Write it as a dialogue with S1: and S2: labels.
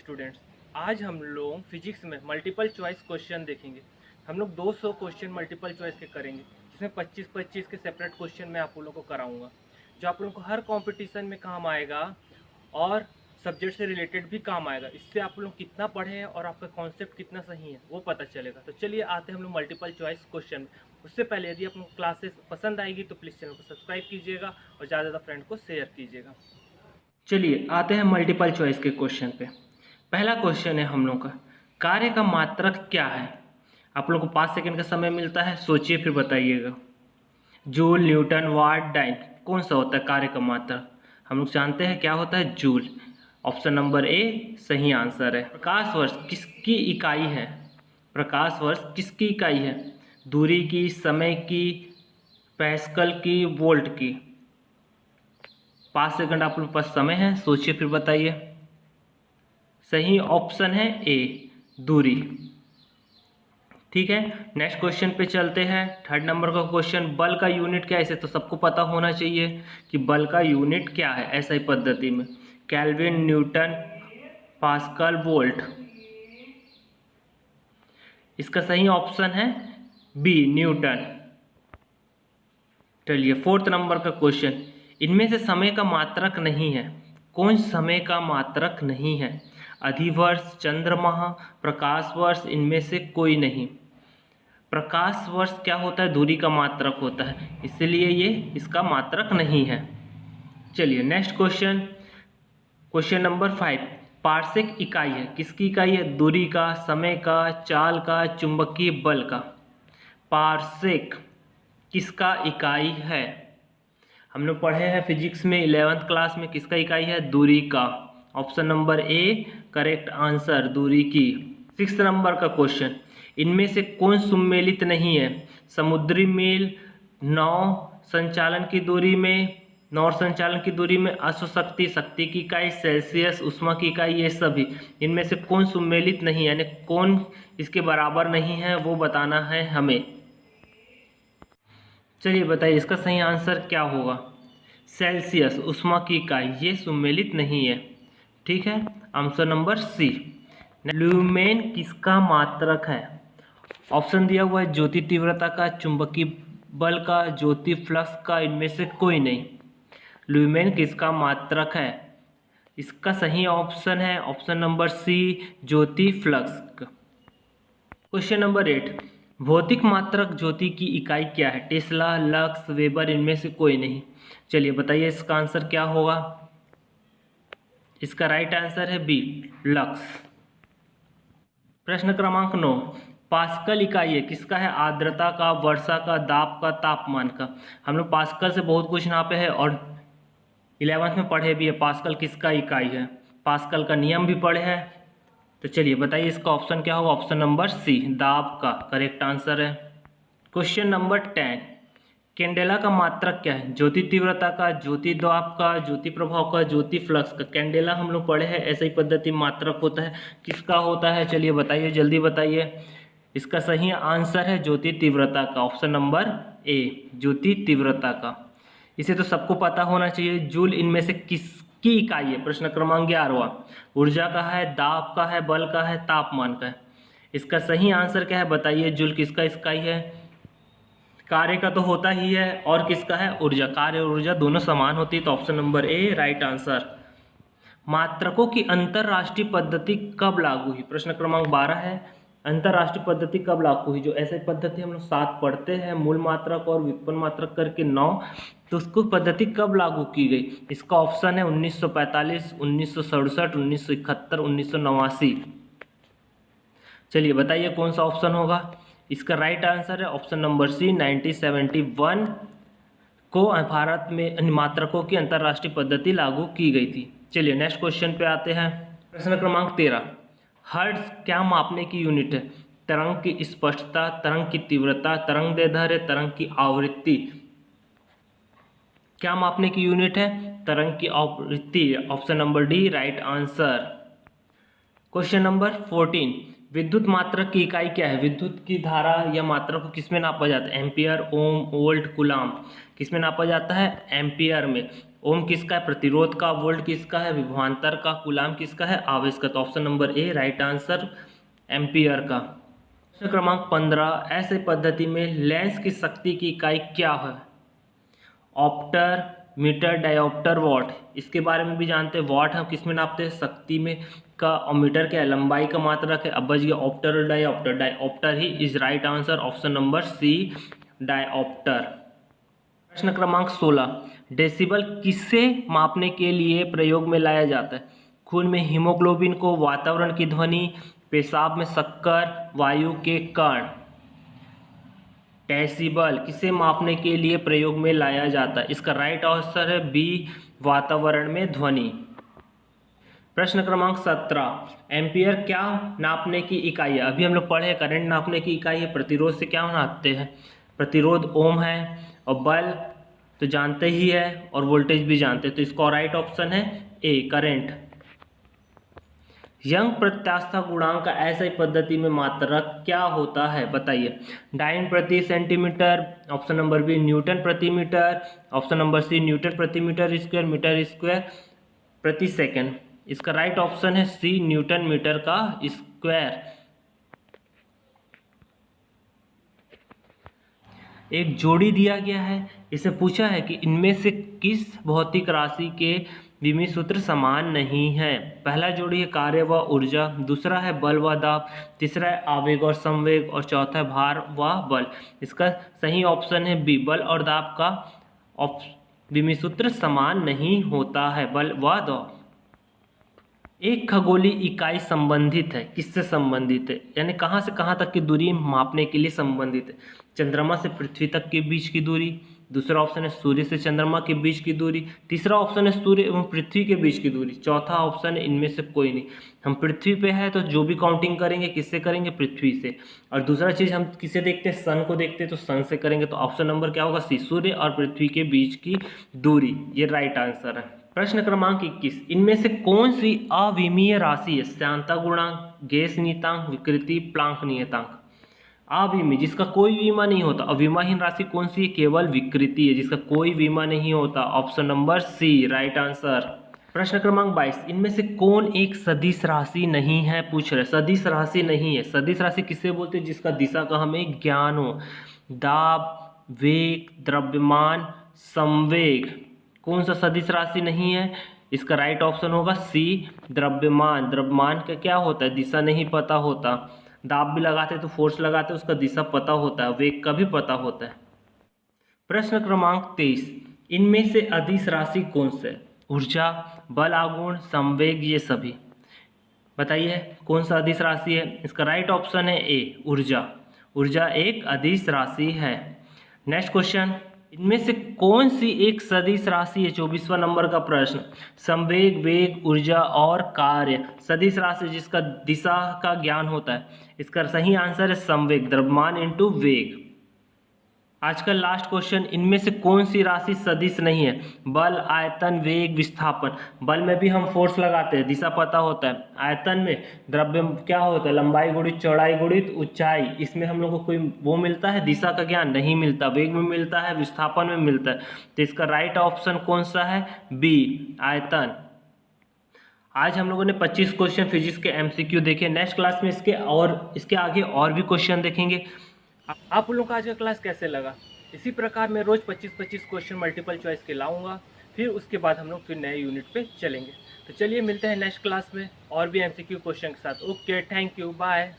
S1: Students, आज हम लोग फिजिक्स में मल्टीपल चॉइस क्वेश्चन देखेंगे। हम लोग 200 क्वेश्चन मल्टीपल चॉइस के करेंगे, जिसमें 25-25 के सेपरेट क्वेश्चन मैं आप लोगों को कराऊंगा, जो आप लोगों को हर कंपटीशन में काम आएगा और सब्जेक्ट से रिलेटेड भी काम आएगा। इससे आप लोग कितना पढ़े हैं और आपका कॉन्सेप्ट कितना सही है वो पता चलेगा। तो चलिए आते हैं हम लोग मल्टीपल चॉइस क्वेश्चन में। उससे पहले यदि आप लोग क्लासेस पसंद आएगी तो प्लीज़ चैनल को सब्सक्राइब कीजिएगा और ज़्यादा ज़्यादा फ्रेंड को शेयर कीजिएगा। चलिए आते हैं मल्टीपल चॉइस के क्वेश्चन पे। पहला क्वेश्चन है हम लोग का, कार्य का मात्रक क्या है। आप लोग को 5 सेकंड का समय मिलता है, सोचिए फिर बताइएगा। जूल, न्यूटन, वाट, डाइन, कौन सा होता है कार्य का मात्रक। हम लोग जानते हैं क्या होता है, जूल। ऑप्शन नंबर ए सही आंसर है। प्रकाश वर्ष किसकी इकाई है। प्रकाश वर्ष किसकी इकाई है, दूरी की, समय की, पैस्कल की, वोल्ट की। 5 सेकंड आप लोग के पास समय है, सोचिए फिर बताइए। सही ऑप्शन है ए, दूरी। ठीक है, नेक्स्ट क्वेश्चन पे चलते हैं। 3rd नंबर का क्वेश्चन, बल का यूनिट क्या है। इसे तो सबको पता होना चाहिए कि बल का यूनिट क्या है ऐसा ही पद्धति में। Kelvin, Newton, pascal, volt. इसका सही ऑप्शन है बी, न्यूटन। चलिए 4th नंबर का क्वेश्चन, इनमें से समय का मात्रक नहीं है। कौन समय का मात्रक नहीं है। अधिवर्ष, चंद्रमाह, प्रकाश वर्ष, इनमें से कोई नहीं। प्रकाश वर्ष क्या होता है, दूरी का मात्रक होता है, इसलिए ये इसका मात्रक नहीं है। चलिए next question, question number 5, parsec इकाई है। किसकी इकाई है, दूरी का, समय का, चाल का, चुंबकीय बल का। पार्सेक किसका इकाई है। हम लोग पढ़े हैं फिजिक्स में 11th क्लास में, किसका इकाई है, दूरी का। Option number A correct answer, दूरी की। 6th नंबर का क्वेश्चन, इनमें से कौन सुमेलित नहीं है। समुद्री मील, नौ संचालन की दूरी में, नौर संचालन की दूरी में, अश्वशक्ति, शक्ति की इकाई, सेल्सियस, उष्मा की इकाई, ये सभी इनमें से कौन सुमेलित नहीं है, यानी कौन इसके बराबर नहीं है वो बताना है हमें। चलिए बताइए इसका सही आंसर क्या होगा। सेल्सियस, उष्मा की इकाई, ये सुमेलित नहीं है। ठीक है, आंसर नंबर सी। ल्यूमेन किसका मात्रक है। ऑप्शन दिया हुआ है ज्योति तीव्रता का, चुंबकीय बल का, ज्योति फ्लक्स का, इनमें से कोई नहीं। ल्यूमेन किसका मात्रक है। इसका सही ऑप्शन है ऑप्शन नंबर सी, ज्योति फ्लक्स। क्वेश्चन नंबर 8, भौतिक मात्रक ज्योति की इकाई क्या है। टेस्ला, लक्स, वेबर, इनमें से कोई नहीं। चलिए बताइए इसका आंसर क्या होगा। इसका राइट आंसर है बी, लक्स। प्रश्न क्रमांक 9, पास्कल इकाई है किसका है। आर्द्रता का, वर्षा का, दाब का, तापमान का। हम लोग पास्कल से बहुत कुछ नापे हैं और 11th में पढ़े भी है पास्कल किसका इकाई है। पास्कल का नियम भी पढ़े हैं। तो चलिए बताइए इसका ऑप्शन क्या होगा। ऑप्शन नंबर सी, दाब का करेक्ट आंसर है। क्वेश्चन नंबर 10, कैंडेला का मात्रक क्या है। ज्योति तीव्रता का, ज्योति दाब का, ज्योति प्रभाव का, ज्योति फ्लक्स का। कैंडेला हम लोग पढ़े हैं, ऐसे ही पद्धति मात्रक होता है, किसका होता है। चलिए बताइए, जल्दी बताइए। इसका सही आंसर है ज्योति तीव्रता का, ऑप्शन नंबर ए, ज्योति तीव्रता का। इसे तो सबको पता होना चाहिए। जूल इनमें से किसकी इकाई है। प्रश्न क्रमांक 11, ऊर्जा का है, दाब का है, बल का है, तापमान का है। इसका सही आंसर क्या है बताइए। जूल किसका इकाई है। कार्य का तो होता ही है, और किसका है, ऊर्जा। कार्य और ऊर्जा दोनों समान होती है, तो option number A right answer. मात्रकों की अंतरराष्ट्रीय पद्धति कब लागू हुई। प्रश्न क्रमांक 12 है, अंतरराष्ट्रीय पद्धति कब लागू हुई। जो ऐसे पद्धति हम लोग 7 पढ़ते हैं, मूल मात्रक और व्युत्पन्न मात्रक करके 9, तो उसको पद्धति कब लागू की गई। इसका ऑप्शन है 1945, 1967, 1971, 1989। चलिए बताइए कौन सा ऑप्शन होगा। इसका राइट आंसर है ऑप्शन नंबर सी, 1971 को भारत में मात्रकों की अंतरराष्ट्रीय पद्धति लागू की गई थी। चलिए नेक्स्ट क्वेश्चन पे आते हैं। प्रश्न क्रमांक 13, हर्ट्ज क्या मापने की यूनिट है। तरंग की स्पष्टता, तरंग की तीव्रता, तरंग दैर्ध्य, तरंग की आवृत्ति। क्या मापने की यूनिट है, तरंग की आवृत्ति। Option number D right answer. Question number 14, विद्युत मात्रक की इकाई क्या है। विद्युत की धारा या मात्रा को किसमें नापा जाता है। एम्पियर, ओम, वोल्ट, कूलाम। किसमें नापा जाता है, एम्पियर में। ओम किसका है? प्रतिरोध का। वोल्ट किसका है? विभवांतर का। कूलाम किसका है? आवेश का। तो option number A right answer ampere का। प्रश्न क्रमांक 15, ऐसे पद्धति में लेंस की शक्ति की इकाई क्या है? ऑप्टर, मीटर, डायोप्टर, वॉट। इसके बारे में भी जानते हैं। वॉट हम किस में नापते हैं? शक्ति में का। और मीटर क्या है? लंबाई का मात्रक है। अब बच गया ऑप्टर और डायोप्टर। डायोप्टर ही is right answer, option number C dioptre. प्रश्न क्रमांक 16, डेसिबल किसे मापने के लिए प्रयोग में लाया जाता है? खून में हीमोग्लोबिन को, वातावरण की ध्वनि, पेशाब में शक्कर, वायु के कण। डेसिबल किसे मापने के लिए प्रयोग में लाया जाता है? इसका राइट आंसर है बी वातावरण में ध्वनि। प्रश्न क्रमांक 17, एम्पियर क्या नापने की इकाई है? अभी हम लोग पढ़े करंट नापने की इकाई है। प्रतिरोध से क्या नापते हैं? प्रतिरोध ओम है। और बल तो जानते ही है, और वोल्टेज भी जानते हैं। तो इसका राइट ऑप्शन है ए करंट। यंग प्रत्यास्था गुणांक का ऐसी पद्धति में मात्रक क्या होता है? बताइए। डाइन प्रति centimetre, option number B newton प्रति metre, option number C newton प्रति मीटर स्क्वायर प्रति सेकंड। इसका राइट ऑप्शन है सी न्यूटन मीटर का स्क्वायर। एक जोड़ी दिया गया है, इसे पूछा है कि इनमें से किस भौतिक राशि के विमीय सूत्र समान नहीं है? पहला जोड़ी है कार्य व ऊर्जा, दूसरा है बल व दाब, तीसरा है आवेग और संवेग, और चौथा है भार व बल। इसका सही ऑप्शन है बी बल और दाब का विमीय सूत्र समान नहीं होता है, बल व दाब। एक खगोलीय इकाई संबंधित है, किससे संबंधित है? यानी कहाँ से कहाँ तक की दूरी मापने के लिए संबंधित है? चंद्रमा से पृथ्वी तक के बीच की दूरी, दूसरा ऑप्शन है सूर्य से चंद्रमा के बीच की दूरी, तीसरा ऑप्शन है सूर्य एवं पृथ्वी के बीच की दूरी, चौथा ऑप्शन है इनमें से कोई नहीं। हम पृथ्वी पे है तो जो भी काउंटिंग करेंगे किससे करेंगे? पृथ्वी से। और दूसरा चीज़ हम किसे देखते हैं? सन को देखते हैं, तो सन से करेंगे। तो ऑप्शन नंबर क्या होगा? सी सूर्य और पृथ्वी के बीच की दूरी, ये राइट आंसर है। प्रश्न क्रमांक 21, इनमें से कौन सी अविमीय राशि है? श्यानता गुणांक, गेस नियतांक, विकृति, प्लांक नियतांक। अविमीय जिसका कोई विमा नहीं होता। अविमाहीन राशि कौन सी है? केवल विकृति है जिसका कोई विमा नहीं होता, option number C right answer. प्रश्न क्रमांक 22, इनमें से कौन एक सदिश राशि नहीं है? पूछ रहे सदिश राशि नहीं है। सदिश राशि किसे बोलते हैं? जिसका दिशा का हमें ज्ञान हो। दाब, वेग, द्रव्यमान, संवेग। कौन सा सदिश राशि नहीं है? इसका राइट ऑप्शन होगा सी द्रव्यमान। द्रव्यमान का क्या होता है? दिशा नहीं पता होता। दाब भी लगाते तो फोर्स लगाते उसका दिशा पता होता है, वेग का भी पता होता है। प्रश्न क्रमांक 23, इनमें से अदिश राशि कौन सा है? ऊर्जा, बल आघूर्ण, संवेग, ये सभी। बताइए कौन सा अदिश राशि है? इसका राइट ऑप्शन है ए ऊर्जा। ऊर्जा एक अदिश राशि है। नेक्स्ट क्वेश्चन, इनमें से कौन सी एक सदिश राशि है? 24वां नंबर का प्रश्न। संवेग, वेग, ऊर्जा और कार्य। सदिश राशि जिसका दिशा का ज्ञान होता है। इसका सही आंसर है संवेग, द्रव्यमान इंटू वेग। आज का लास्ट क्वेश्चन, इनमें से कौन सी राशि सदिश नहीं है? बल, आयतन, वेग, विस्थापन। बल में भी हम फोर्स लगाते हैं, दिशा पता होता है। आयतन में द्रव्य क्या होता है? लंबाई गुणित चौड़ाई गुणित ऊंचाई। इसमें हम लोग को कोई वो मिलता है दिशा का ज्ञान? नहीं मिलता। वेग में मिलता है, विस्थापन में मिलता है। तो इसका राइट ऑप्शन कौन सा है? बी आयतन। आज हम लोगों ने 25 क्वेश्चन फिजिक्स के एमसीक्यू देखे। नेक्स्ट क्लास में इसके आगे और भी क्वेश्चन देखेंगे। आप लोगों का आज का क्लास कैसे लगा? इसी प्रकार मैं रोज़ 25-25 क्वेश्चन मल्टीपल चॉइस के लाऊंगा। फिर उसके बाद हम लोग फिर नए यूनिट पे चलेंगे। तो चलिए मिलते हैं नेक्स्ट क्लास में और भी एमसीक्यू क्वेश्चन के साथ। Okay, thank you, bye.